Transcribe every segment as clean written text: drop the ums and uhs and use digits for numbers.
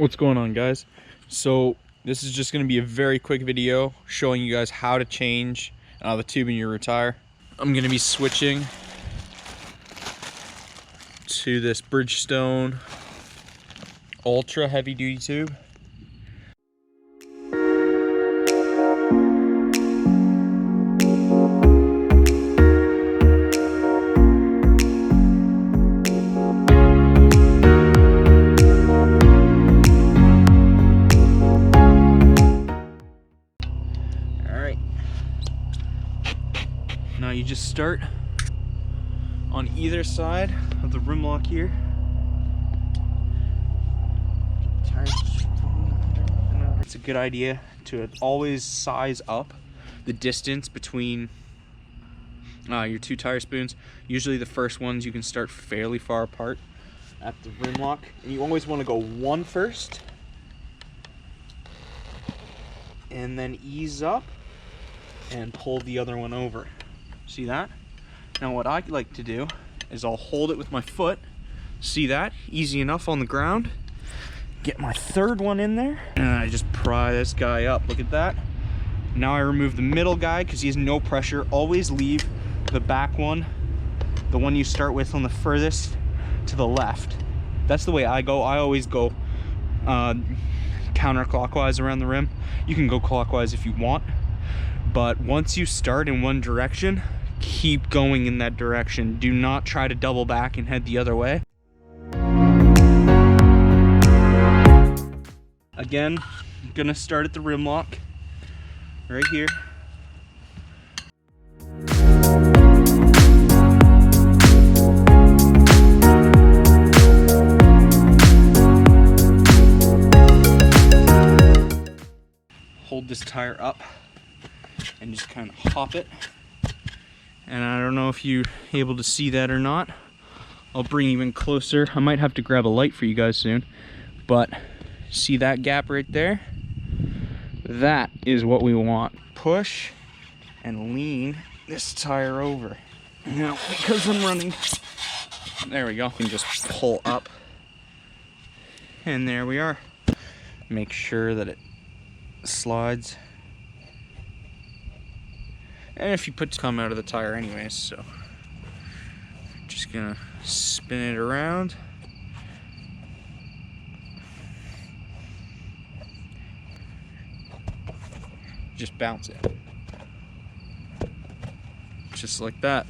What's going on, guys? So this is just going to be a very quick video showing you guys how to change the tube in your rear tire. I'm going to be switching to this Bridgestone ultra heavy duty tube. Now you just start on either side of the rim lock here. It's a good idea to always size up the distance between your two tire spoons. Usually the first ones you can start fairly far apart at the rim lock, and you always want to go one first and then ease up and pull the other one over. See that? Now what I like to do is I'll hold it with my foot. See that? Easy enough on the ground. Get my third one in there, and I just pry this guy up. Look at that. Now I remove the middle guy because he has no pressure. Always leave the back one, the one you start with, on the furthest to the left. That's the way I go. I always go counterclockwise around the rim. You can go clockwise if you want, but once you start in one direction, keep going in that direction. Do not try to double back and head the other way. Again, I'm gonna start at the rim lock right here. Hold this tire up and just kind of hop it. And I don't know if you're able to see that or not. I'll bring even closer. I might have to grab a light for you guys soon, but see that gap right there? That is what we want. Push and lean this tire over. Now, because I'm running, there we go. You can just pull up, and there we are. Make sure that it slides. And if you put come out of the tire anyways, so just gonna spin it around. Just bounce it. Just like that.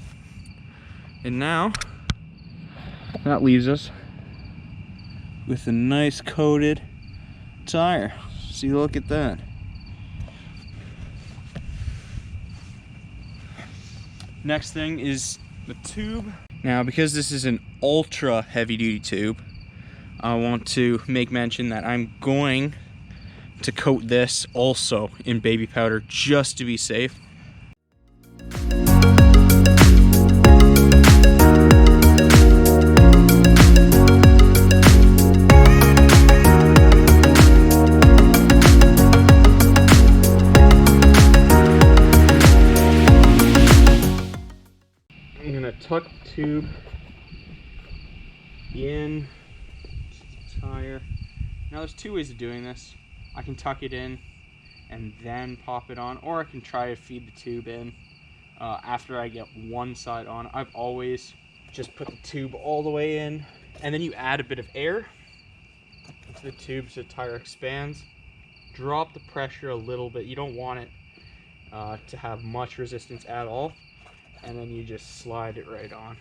And now that leaves us with a nice coated tire. See, look at that. Next thing is the tube. Now, because this is an ultra heavy duty tube, I want to make mention that I'm going to coat this also in baby powder just to be safe. I'm gonna tuck the tube in the tire. Now there's two ways of doing this. I can tuck it in and then pop it on, or I can try to feed the tube in after I get one side on. I've always just put the tube all the way in, and then you add a bit of air into the tube so the tire expands. Drop the pressure a little bit. You don't want it to have much resistance at all, and then you just slide it right on.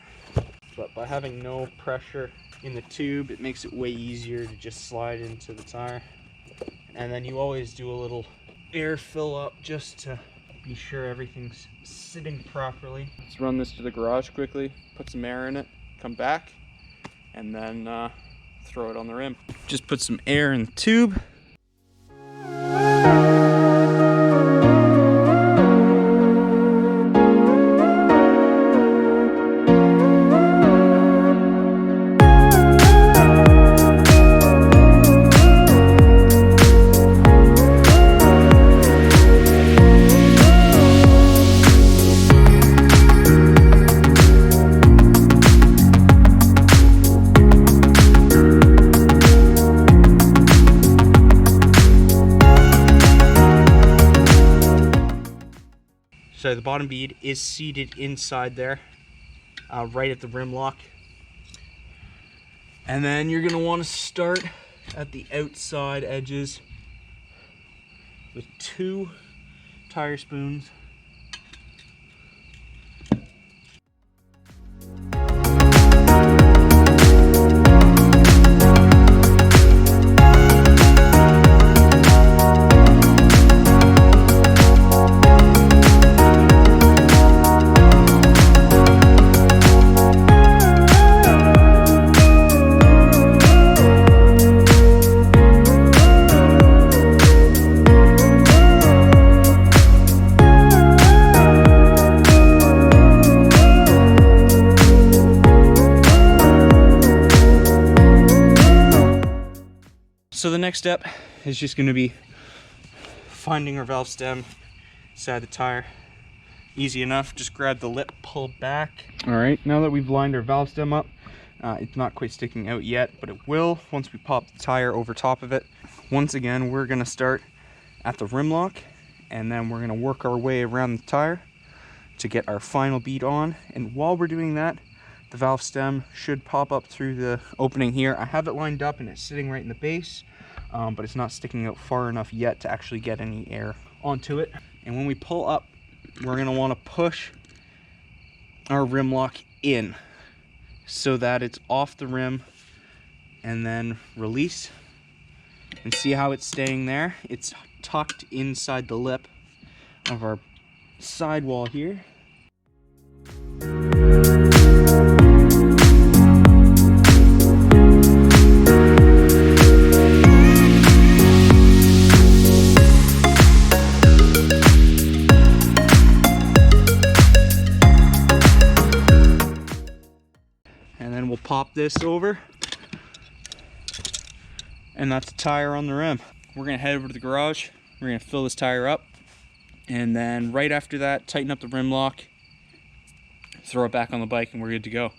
But by having no pressure in the tube, it makes it way easier to just slide into the tire. And then you always do a little air fill up just to be sure everything's sitting properly. Let's run this to the garage quickly, put some air in it, come back, and then throw it on the rim. Just put some air in the tube. So the bottom bead is seated inside there, right at the rim lock. And then you're gonna want to start at the outside edges with 2 tire spoons. So the next step is just going to be finding our valve stem inside the tire. Easy enough, just grab the lip, pull back. All right, now that we've lined our valve stem up, it's not quite sticking out yet, but it will once we pop the tire over top of it. Once again, we're going to start at the rim lock, and then we're going to work our way around the tire to get our final bead on. And while we're doing that, the valve stem should pop up through the opening here. I have it lined up and it's sitting right in the base, but it's not sticking out far enough yet to actually get any air onto it. And when we pull up, we're gonna wanna push our rim lock in so that it's off the rim, and then release. And see how it's staying there? It's tucked inside the lip of our sidewall here. And then we'll pop this over, and that's the tire on the rim. We're gonna head over to the garage, we're gonna fill this tire up, and then right after that, tighten up the rim lock, throw it back on the bike, and we're good to go.